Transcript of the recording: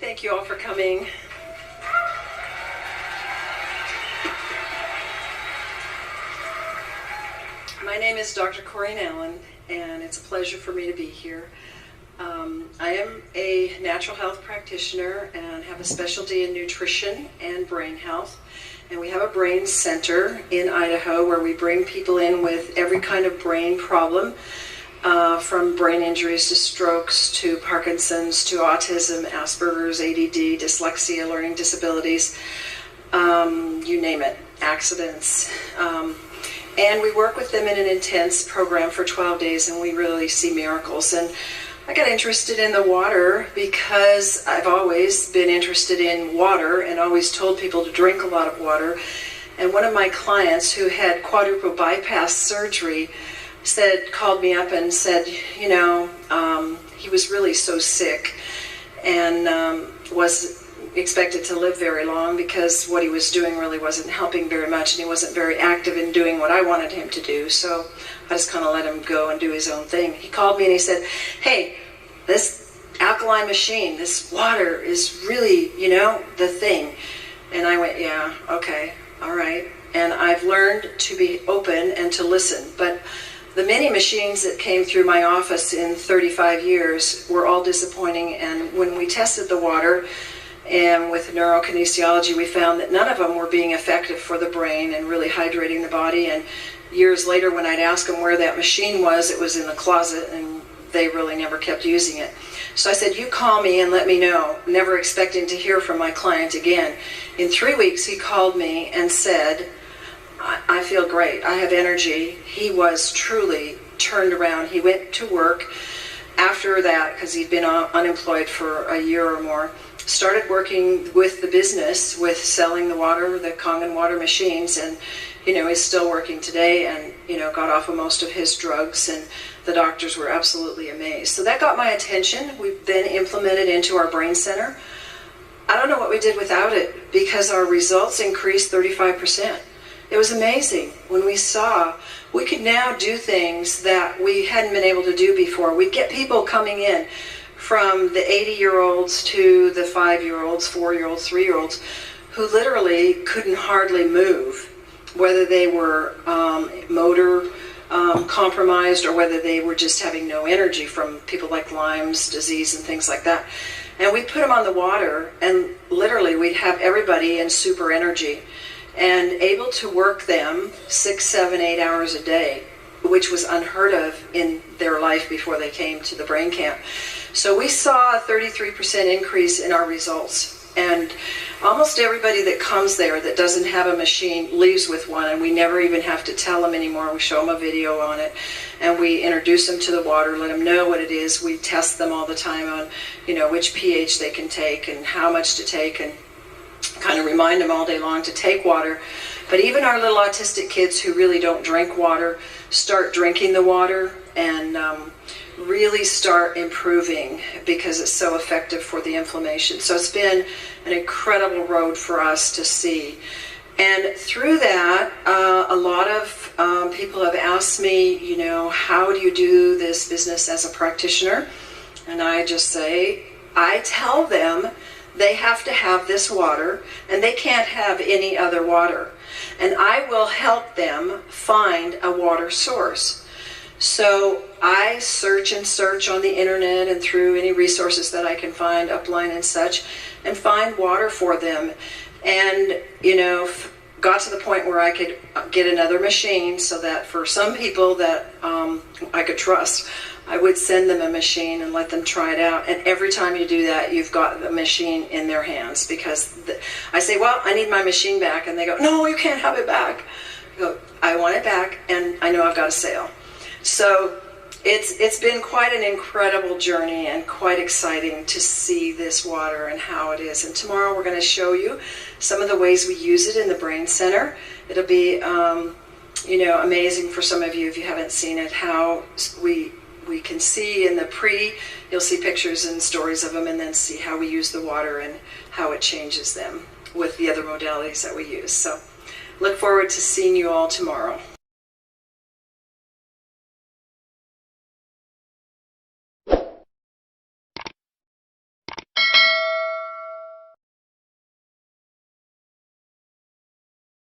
Thank you all for coming. My name is Dr. Corrine, and it's a pleasure for me to be here. I am a natural health practitioner and have a specialty in nutrition and brain health. And we have a brain center in Idaho where we bring people in with every kind of brain problem, from brain injuries to strokes to Parkinson's to autism, Asperger's, ADD, dyslexia, learning disabilities, you name it, accidents. And we work with them in an intense program for 12 days, and we really see miracles. And I got interested in the water because I've always been interested in water and always told people to drink a lot of water. And one of my clients who had quadruple bypass surgery called me up and said, you know, he was really so sick and was expected to live very long because what he was doing really wasn't helping very much, and he wasn't very active in doing what I wanted him to do. So I just kind of let him go and do his own thing. He called me and he said, hey, this alkaline machine, this water is really, you know, the thing. And I went, yeah, okay, all right. And I've learned to be open and to listen. But the many machines that came through my office in 35 years were all disappointing. And when we tested the water, and with neurokinesiology, we found that none of them were being effective for the brain and really hydrating the body. And years later, when I'd ask them where that machine was, it was in the closet, and they really never kept using it. So I said, you call me and let me know, never expecting to hear from my client again. In 3 weeks, he called me and said, I feel great, I have energy. He was truly turned around. He went to work after that, because he'd been unemployed for a year or more, started working with the business, with selling the water, the Kangen Water machines, and, you know, he's still working today, and, you know, got off of most of his drugs, and the doctors were absolutely amazed. So that got my attention. We've then implemented into our brain center. I don't know what we did without it, because our results increased 35%. It was amazing when we saw we could now do things that we hadn't been able to do before. We'd get people coming in from the 80-year-olds to the 5-year-olds, 4-year-olds, 3-year-olds, who literally couldn't hardly move, whether they were motor compromised or whether they were just having no energy from people like Lyme's disease and things like that. And we put them on the water, and literally we'd have everybody in super energy and able to work them 6, 7, 8 hours a day, which was unheard of in their life before they came to the brain camp. So we saw a 33% increase in our results. And almost everybody that comes there that doesn't have a machine leaves with one, and we never even have to tell them anymore. We show them a video on it, and we introduce them to the water, let them know what it is. We test them all the time on, you know, which pH they can take and how much to take, and kind of remind them all day long to take water. But even our little autistic kids who really don't drink water start drinking the water and really start improving because it's so effective for the inflammation. So it's been an incredible road for us to see. And through that, a lot of people have asked me, you know, how do you do this business as a practitioner? And I just say, I tell them they have to have this water, and they can't have any other water. And I will help them find a water source. So I search and search on the internet and through any resources that I can find, upline and such, and find water for them. And, you know, got to the point where I could get another machine so that for some people that I could trust, I would send them a machine and let them try it out. And every time you do that, you've got the machine in their hands, because I say, well, I need my machine back. And they go, no, you can't have it back. I go, I want it back, and I know I've got a sale. So it's been quite an incredible journey and quite exciting to see this water and how it is. And tomorrow we're going to show you some of the ways we use it in the brain center. It'll be, you know, amazing for some of you if you haven't seen it, how we can see in the you'll see pictures and stories of them, and then see how we use the water and how it changes them with the other modalities that we use. So look forward to seeing you all tomorrow.